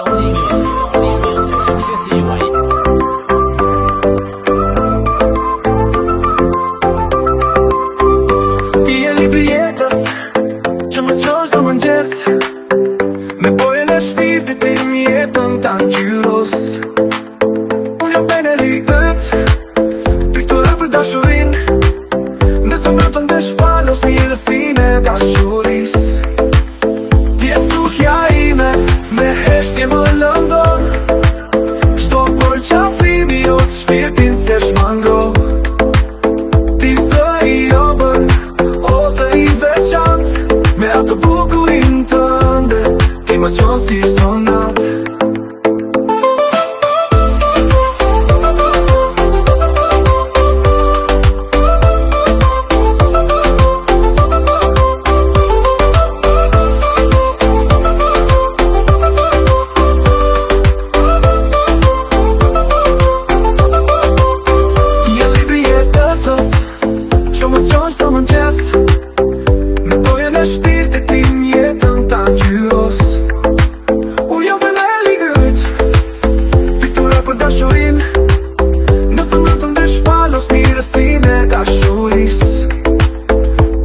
Ti e libri jetës që më qosh do mëngjes, me bojën e shpirtit tim jetën ta ngjyros. Unë jam peneli ët, pikturë për dashurin, në zemrën tënde shpalos mirësinë e dashurisë. Ti je stuhja ime, me heshtje më lëndon, çdo përqafimi jot shpirtin se shmangro. Ti zë i obën, o zë i veçant, me atë bukurin tënde, ti më qonë si çdo natë. Me bojën e shpirtit tim jetën ta ngjyros. Unë jam peneli yt, piktura për dashurin, në zemrën tënde shpalos mirësinë e dashurisë.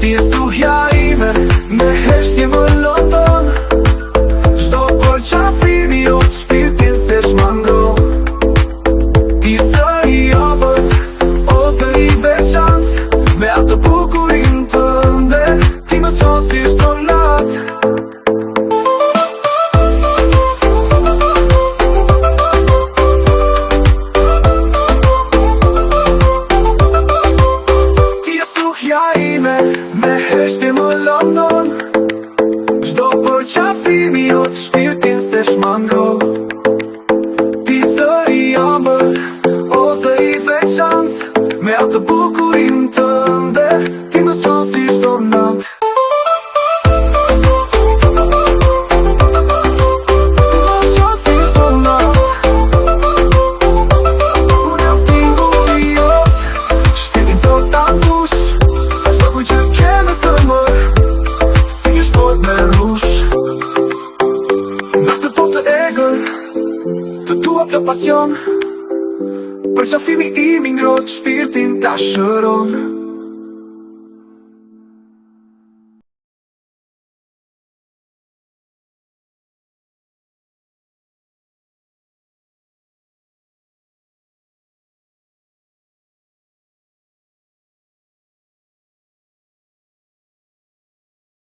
Ti je stuhja ime, me heshtje më lëndon, çdo përqafimi jot shpirtin se shmangro. Ti zë i obën, o zë i veçant, me atë bukurin tënde, ti më qonë si çdo natë. Ti je stuhja ime, me heshtje më lëndon, çdo përqafimi jot shpirtin se shmangro. Ti zë i ëmbël, o zë i veçant, me atë bukurin tënde, ti më qonë si çdo natë. Të tua për pasion, përqafimi im i ngrot shpirtin ta shëron.